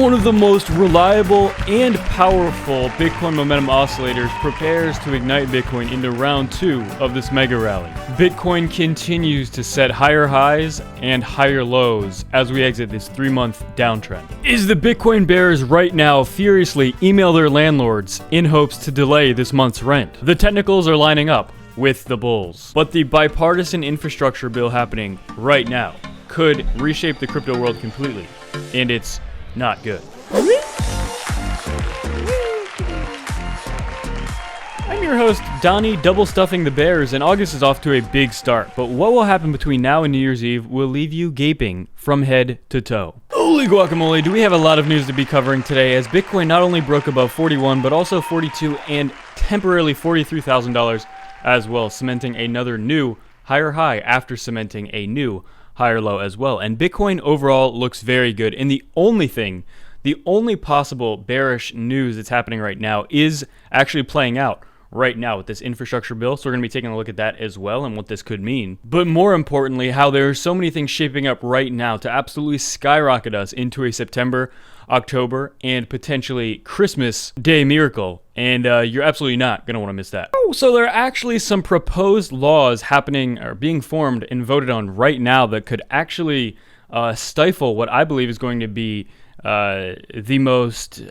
One of the most reliable and powerful Bitcoin momentum oscillators prepares to ignite Bitcoin into round 2 of this mega rally. Bitcoin continues to set higher highs and higher lows as we exit this 3-month downtrend. Is the Bitcoin bears right now furiously email their landlords in hopes to delay this month's rent? The technicals are lining up with the bulls, but the bipartisan infrastructure bill happening right now could reshape the crypto world completely, and it's not good. I'm your host, Donnie, double stuffing the bears, and August is off to a big start. But what will happen between now and New Year's Eve will leave you gaping from head to toe. Holy guacamole, do we have a lot of news to be covering today, as Bitcoin not only broke above 41, but also 42 and temporarily $43,000 as well, cementing another new higher high after cementing a new higher low as well. And Bitcoin overall looks very good. And the only possible bearish news that's happening right now is actually playing out right now with this infrastructure bill. So we're going to be taking a look at that as well and what this could mean. But more importantly, how there are so many things shaping up right now to absolutely skyrocket us into a September, October, and potentially Christmas Day miracle. And you're absolutely not going to want to miss that. So there are actually some proposed laws happening or being formed and voted on right now that could actually stifle what I believe is going to be the most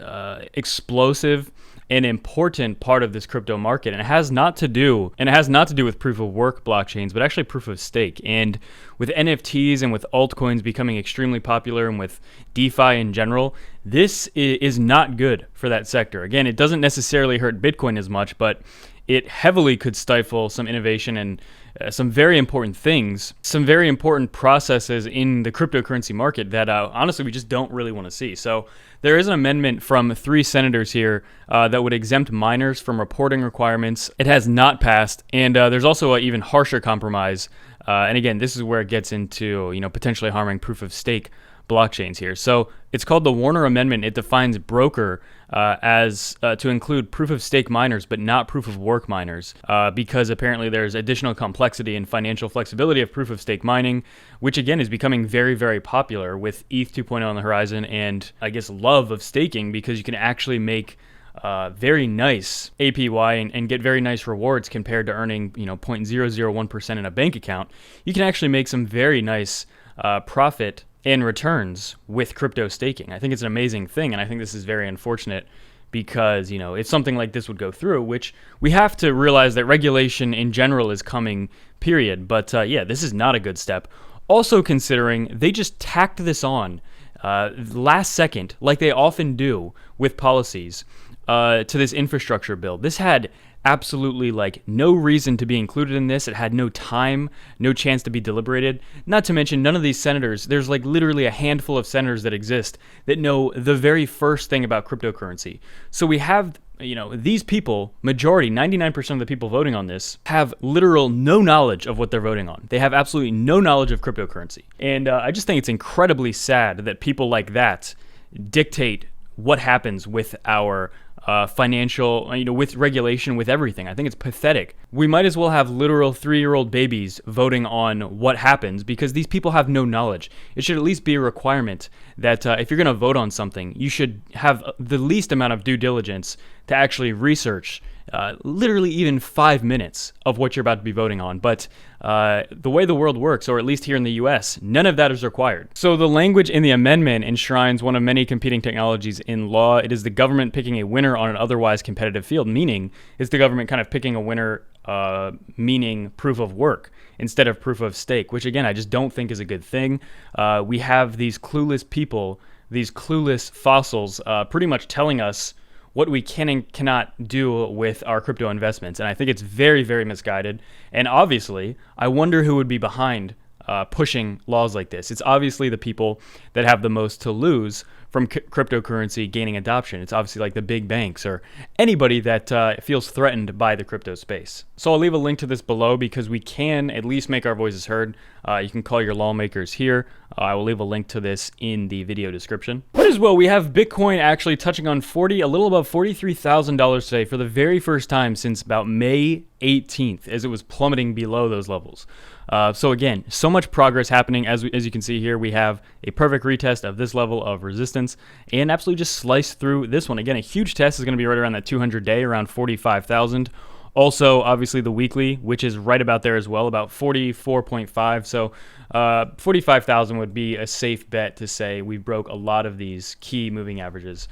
explosive and important part of this crypto market. And it has not to do with proof of work blockchains, but actually proof of stake. And with NFTs and with altcoins becoming extremely popular, and with DeFi in general, this is not good for that sector. Again, it doesn't necessarily hurt Bitcoin as much, but it heavily could stifle some innovation and some very important things, some very important processes in the cryptocurrency market that honestly we just don't really want to see. So there is an amendment from 3 senators here that would exempt miners from reporting requirements. It has not passed, and there's also an even harsher compromise. And again, this is where it gets into potentially harming proof of stake blockchains here. So it's called the Warner Amendment. It defines broker as to include proof of stake miners, but not proof of work miners, because apparently there's additional complexity and financial flexibility of proof of stake mining, which again is becoming very, very popular with ETH 2.0 on the horizon, and I guess love of staking, because you can actually make very nice APY and get very nice rewards compared to earning 0.001% in a bank account. You can actually make some very nice profit and returns with crypto staking. I think it's an amazing thing, and I think this is very unfortunate because, if something like this would go through, which we have to realize that regulation in general is coming, period. But yeah, this is not a good step. Also considering they just tacked this on last second, like they often do with policies, to this infrastructure bill. This had absolutely no reason to be included in this. It had no time, no chance to be deliberated. Not to mention, none of these senators, there's literally a handful of senators that exist that know the very first thing about cryptocurrency. So we have, these people, majority, 99% of the people voting on this, have literal no knowledge of what they're voting on. They have absolutely no knowledge of cryptocurrency. And I just think it's incredibly sad that people like that dictate what happens with our financial, with regulation, with everything. I think it's pathetic. We might as well have literal 3-year-old babies voting on what happens, because these people have no knowledge. It should at least be a requirement that if you're going to vote on something, you should have the least amount of due diligence to actually research literally even 5 minutes of what you're about to be voting on. But the way the world works, or at least here in the US, none of that is required. So the language in the amendment enshrines one of many competing technologies in law. It is the government picking a winner on an otherwise competitive field, meaning it's the government kind of picking a winner, meaning proof of work instead of proof of stake, which again, I just don't think is a good thing. We have these clueless people, these clueless fossils, pretty much telling us what we can and cannot do with our crypto investments. And I think it's very, very misguided. And obviously, I wonder who would be behind pushing laws like this. It's obviously the people that have the most to lose from cryptocurrency gaining adoption. It's obviously like the big banks or anybody that feels threatened by the crypto space. So I'll leave a link to this below because we can at least make our voices heard. You can call your lawmakers here. I will leave a link to this in the video description. But as well, we have Bitcoin actually touching on a little above $43,000 today for the very first time since about May 18th, as it was plummeting below those levels. So again, so much progress happening. As you can see here, we have a perfect retest of this level of resistance. resistance and absolutely just slice through this one. Again, a huge test is going to be right around that 200-day, around 45,000. Also, obviously, the weekly, which is right about there as well, about 44.5. So 45,000 would be a safe bet to say we broke a lot of these key moving averages.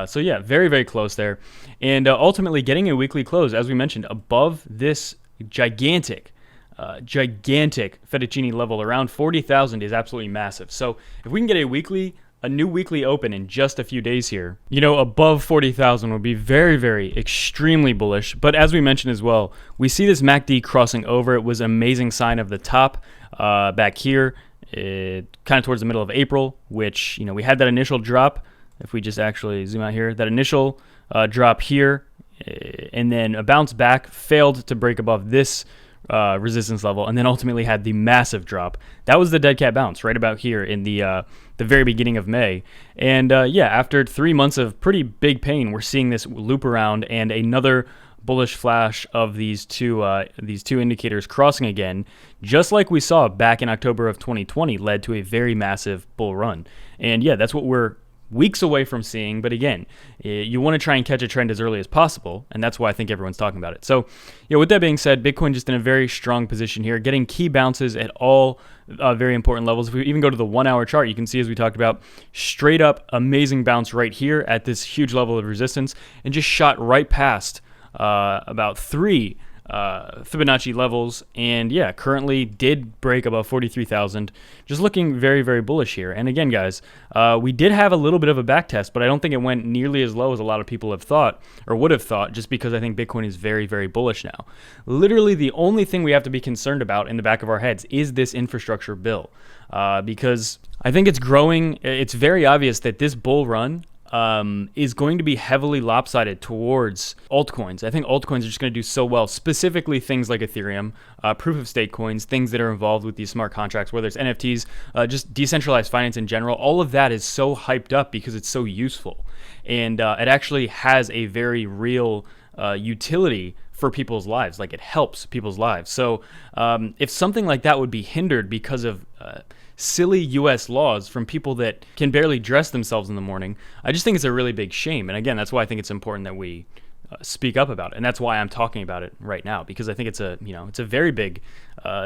So yeah, very, very close there. And ultimately getting a weekly close, as we mentioned, above this gigantic fettuccine level around 40,000 is absolutely massive. So if we can get a new weekly open in just a few days here, above 40,000 would be very, very extremely bullish. But as we mentioned as well, we see this MACD crossing over. It was an amazing sign of the top back here, kind of towards the middle of April, which, we had that initial drop. If we just actually zoom out here, that initial drop here, and then a bounce back, failed to break above this resistance level, and then ultimately had the massive drop. That was the dead cat bounce right about here in the very beginning of May. And yeah, after 3 months of pretty big pain, we're seeing this loop around and another bullish flash of these two indicators crossing again, just like we saw back in October of 2020, led to a very massive bull run. And yeah, that's what we're weeks away from seeing. But again, you want to try and catch a trend as early as possible, and that's why I think everyone's talking about it. So yeah, with that being said, Bitcoin just in a very strong position here, getting key bounces at all very important levels. If we even go to the 1 hour chart, you can see, as we talked about, straight up amazing bounce right here at this huge level of resistance, and just shot right past about 3 Fibonacci levels, and yeah, currently did break above 43,000. Just looking very, very bullish here. And again, guys, we did have a little bit of a back test, but I don't think it went nearly as low as a lot of people have thought, or would have thought, just because I think Bitcoin is very, very bullish now. Literally the only thing we have to be concerned about in the back of our heads is this infrastructure bill, because I think it's growing. It's very obvious that this bull run is going to be heavily lopsided towards altcoins. I think altcoins are just going to do so well, specifically things like Ethereum, proof of stake coins, things that are involved with these smart contracts, whether it's NFTs, just decentralized finance in general. All of that is so hyped up because it's so useful. And it actually has a very real utility for people's lives. Like, it helps people's lives. So if something like that would be hindered because of silly US laws from people that can barely dress themselves in the morning, I just think it's a really big shame. And again, that's why I think it's important that we speak up about it. And that's why I'm talking about it right now, because I think it's a very big,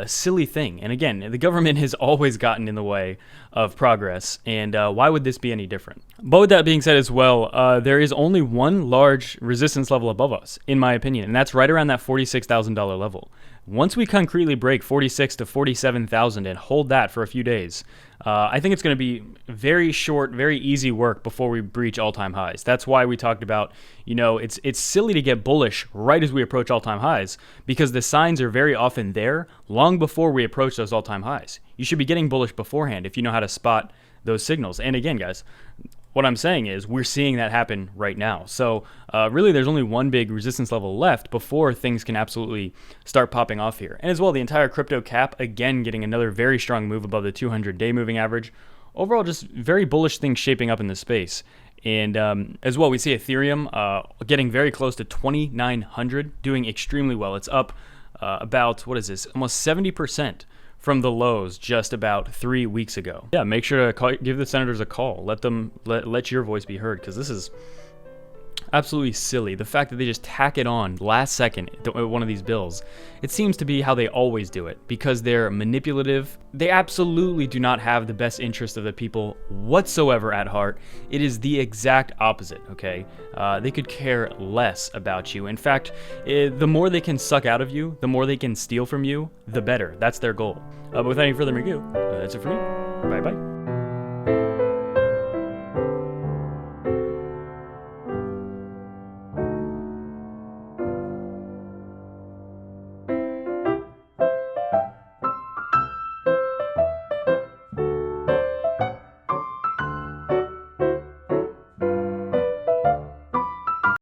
silly thing. And again, the government has always gotten in the way of progress. And why would this be any different? But with that being said as well, there is only one large resistance level above us, in my opinion, and that's right around that $46,000 level. Once we concretely break 46 to 47,000 and hold that for a few days, I think it's going to be very short, very easy work before we breach all-time highs. That's why we talked about, it's silly to get bullish right as we approach all-time highs, because the signs are very often there long before we approach those all-time highs. You should be getting bullish beforehand if you know how to spot those signals. And again, guys, what I'm saying is we're seeing that happen right now. So really, there's only one big resistance level left before things can absolutely start popping off here. And as well, the entire crypto cap, again, getting another very strong move above the 200-day moving average. Overall, just very bullish things shaping up in this space. And as well, we see Ethereum getting very close to 2,900, doing extremely well. It's up about, almost 70% from the lows just about 3 weeks ago. Yeah, make sure to give the senators a call. Let your voice be heard, because this is absolutely silly. The fact that they just tack it on last second to one of these bills, it seems to be how they always do it, because they're manipulative. They absolutely do not have the best interest of the people whatsoever at heart. It is the exact opposite, okay? They could care less about you. In fact, the more they can suck out of you, the more they can steal from you, the better. That's their goal. But without any further ado, that's it for me. Bye-bye.